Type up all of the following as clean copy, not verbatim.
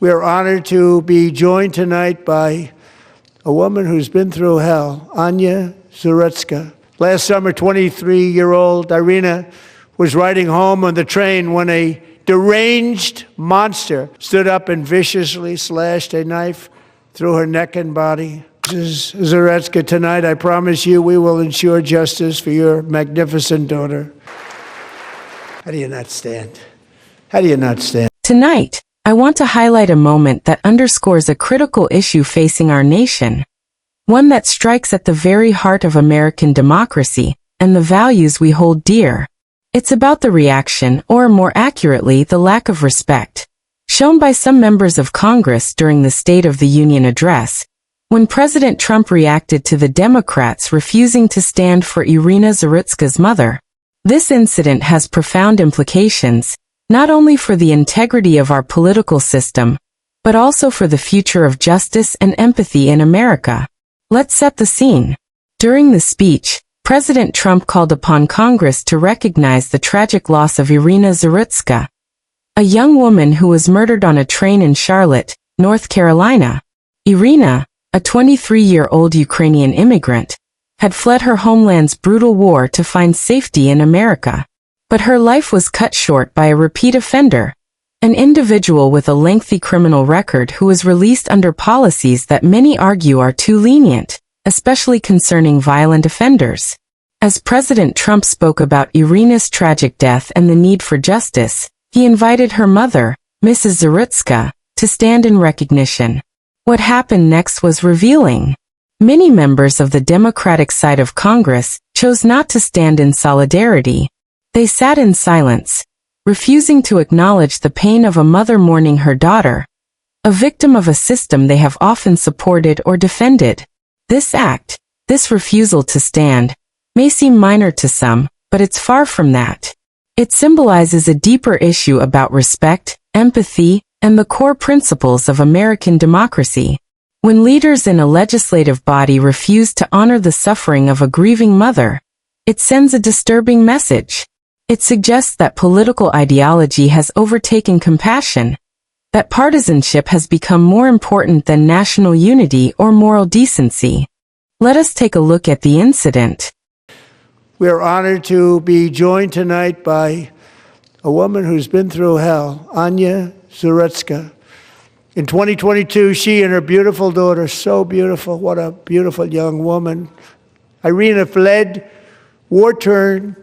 We are honored to be joined tonight by a woman who's been through hell, Iryna Zarutska. Last summer, 23-year-old Iryna was riding home on the train when a deranged monster stood up and viciously slashed a knife through her neck and body. Mrs. Zarutska, tonight I promise you we will ensure justice for your magnificent daughter. How do you not stand? How do you not stand? Tonight, I want to highlight a moment that underscores a critical issue facing our nation, one that strikes at the very heart of American democracy and the values we hold dear. It's about the reaction, or more accurately, the lack of respect, shown by some members of Congress during the State of the Union address, when President Trump reacted to the Democrats refusing to stand for Iryna Zarutska's mother. This incident has profound implications, not only for the integrity of our political system, but also for the future of justice and empathy in America. Let's set the scene. During the speech, President Trump called upon Congress to recognize the tragic loss of Iryna Zarutska, a young woman who was murdered on a train in Charlotte, North Carolina. Iryna, a 23-year-old Ukrainian immigrant, had fled her homeland's brutal war to find safety in America. But her life was cut short by a repeat offender, an individual with a lengthy criminal record who was released under policies that many argue are too lenient, especially concerning violent offenders. As President Trump spoke about Iryna's tragic death and the need for justice, he invited her mother, Mrs. Zarutska, to stand in recognition. What happened next was revealing. Many members of the Democratic side of Congress chose not to stand in solidarity. They sat in silence, refusing to acknowledge the pain of a mother mourning her daughter, a victim of a system they have often supported or defended. This act, this refusal to stand, may seem minor to some, but it's far from that. It symbolizes a deeper issue about respect, empathy, and the core principles of American democracy. When leaders in a legislative body refuse to honor the suffering of a grieving mother, it sends a disturbing message. It suggests that political ideology has overtaken compassion, that partisanship has become more important than national unity or moral decency. Let us take a look at the incident. We are honored to be joined tonight by a woman who's been through hell, Iryna Zarutska. In 2022, she and her beautiful daughter, so beautiful, what a beautiful young woman, Iryna fled war-torn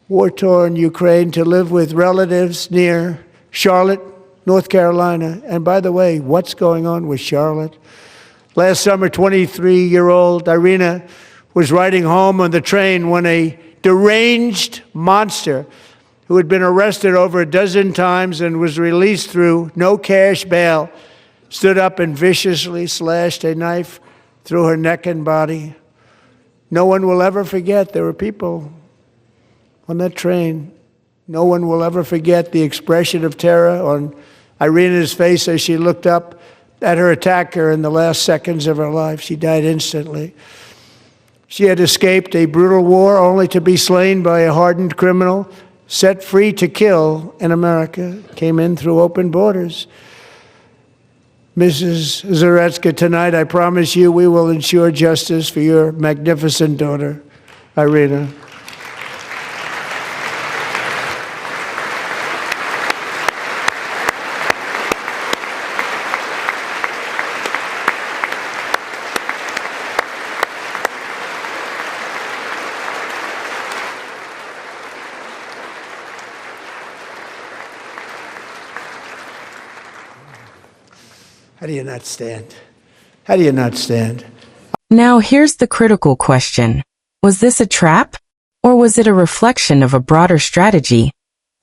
Ukraine to live with relatives near Charlotte, North Carolina. And by the way, what's going on with Charlotte? Last summer, 23-year-old Iryna was riding home on the train when a deranged monster who had been arrested over a dozen times and was released through no cash bail stood up and viciously slashed a knife through her neck and body. No one will ever forget. There were people on that train. No one will ever forget the expression of terror on Iryna's face as she looked up at her attacker in the last seconds of her life. She died instantly. She had escaped a brutal war only to be slain by a hardened criminal, set free to kill in America, came in through open borders. Mrs. Zarutska, tonight I promise you we will ensure justice for your magnificent daughter, Iryna. How do you not stand? How do you not stand? Now here's the critical question. Was this a trap? Or was it a reflection of a broader strategy,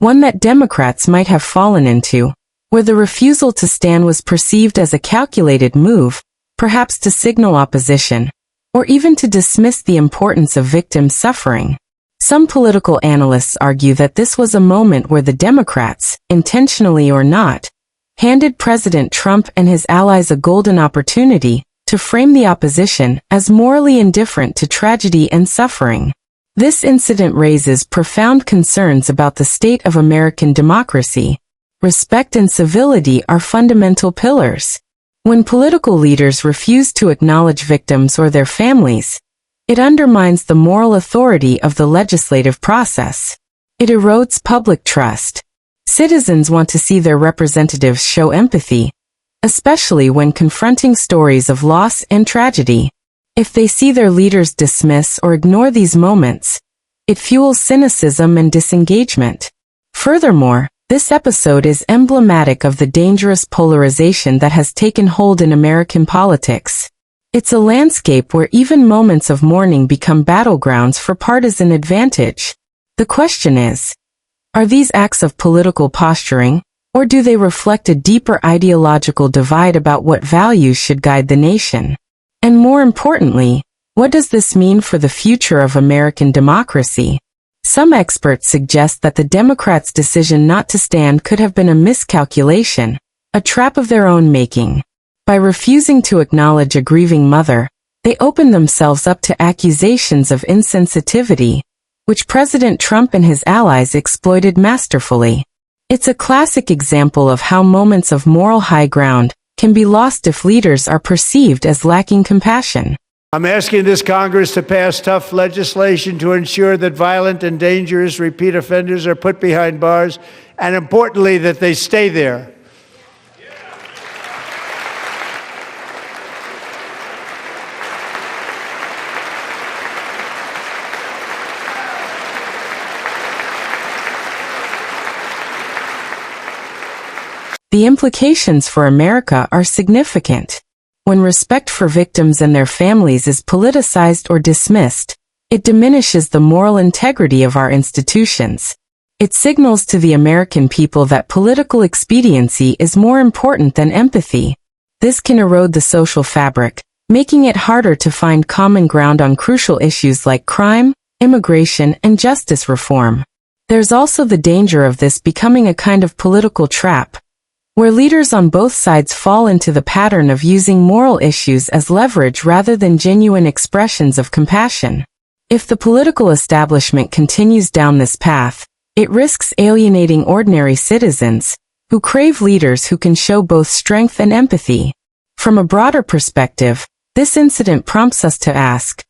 one that Democrats might have fallen into, where the refusal to stand was perceived as a calculated move, perhaps to signal opposition, or even to dismiss the importance of victim suffering? Some political analysts argue that this was a moment where the Democrats, intentionally or not, handed President Trump and his allies a golden opportunity to frame the opposition as morally indifferent to tragedy and suffering. This incident raises profound concerns about the state of American democracy. respect and civility are fundamental pillars. When political leaders refuse to acknowledge victims or their families, it undermines the moral authority of the legislative process. It erodes public trust. Citizens want to see their representatives show empathy, especially when confronting stories of loss and tragedy. If they see their leaders dismiss or ignore these moments, it fuels cynicism and disengagement. Furthermore, this episode is emblematic of the dangerous polarization that has taken hold in American politics. It's a landscape where even moments of mourning become battlegrounds for partisan advantage. The question is, are these acts of political posturing, or do they reflect a deeper ideological divide about what values should guide the nation? And more importantly, what does this mean for the future of American democracy? Some experts suggest that the Democrats' decision not to stand could have been a miscalculation, a trap of their own making. By refusing to acknowledge a grieving mother, they opened themselves up to accusations of insensitivity, which President Trump and his allies exploited masterfully. It's a classic example of how moments of moral high ground can be lost if leaders are perceived as lacking compassion. I'm asking this Congress to pass tough legislation to ensure that violent and dangerous repeat offenders are put behind bars, and importantly, that they stay there. The implications for America are significant. When respect for victims and their families is politicized or dismissed, it diminishes the moral integrity of our institutions. It signals to the American people that political expediency is more important than empathy. This can erode the social fabric, making it harder to find common ground on crucial issues like crime, immigration, and justice reform. There's also the danger of this becoming a kind of political trap, where leaders on both sides fall into the pattern of using moral issues as leverage rather than genuine expressions of compassion. If the political establishment continues down this path, it risks alienating ordinary citizens, who crave leaders who can show both strength and empathy. From a broader perspective, this incident prompts us to ask,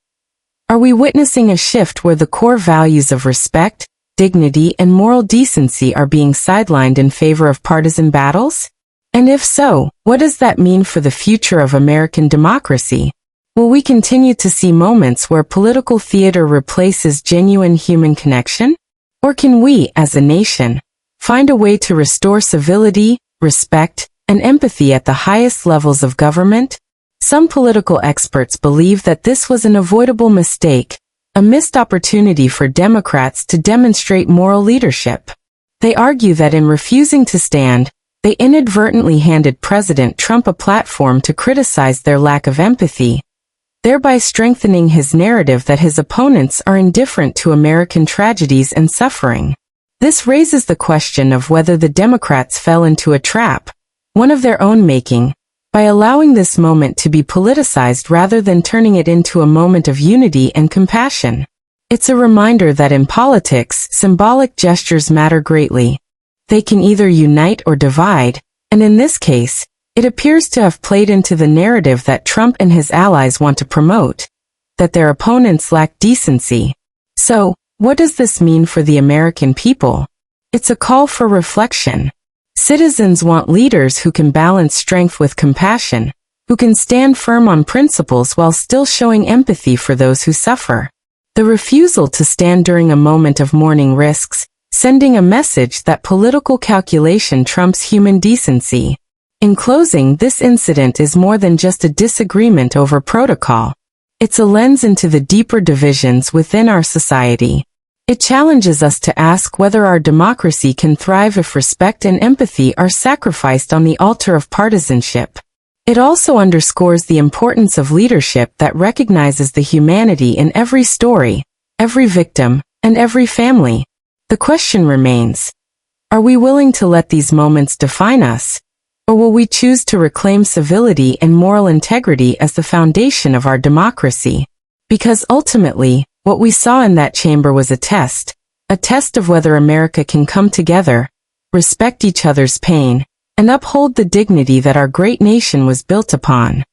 are we witnessing a shift where the core values of respect, dignity, and moral decency are being sidelined in favor of partisan battles? And if so, what does that mean for the future of American democracy? Will we continue to see moments where political theater replaces genuine human connection? Or can we, as a nation, find a way to restore civility, respect, and empathy at the highest levels of government? Some political experts believe that this was an avoidable mistake, a missed opportunity for Democrats to demonstrate moral leadership. They argue that in refusing to stand, they inadvertently handed President Trump a platform to criticize their lack of empathy, thereby strengthening his narrative that his opponents are indifferent to American tragedies and suffering. This raises the question of whether the Democrats fell into a trap, one of their own making, by allowing this moment to be politicized rather than turning it into a moment of unity and compassion. It's a reminder that in politics, symbolic gestures matter greatly. They can either unite or divide, and in this case, it appears to have played into the narrative that Trump and his allies want to promote, that their opponents lack decency. So, what does this mean for the American people? It's a call for reflection. Citizens want leaders who can balance strength with compassion, who can stand firm on principles while still showing empathy for those who suffer. The refusal to stand during a moment of mourning risks sending a message that political calculation trumps human decency. In closing, this incident is more than just a disagreement over protocol. It's a lens into the deeper divisions within our society. It challenges us to ask whether our democracy can thrive if respect and empathy are sacrificed on the altar of partisanship. It also underscores the importance of leadership that recognizes the humanity in every story, every victim, and every family. The question remains, are we willing to let these moments define us, or will we choose to reclaim civility and moral integrity as the foundation of our democracy? Because ultimately, what we saw in that chamber was a test of whether America can come together, respect each other's pain, and uphold the dignity that our great nation was built upon.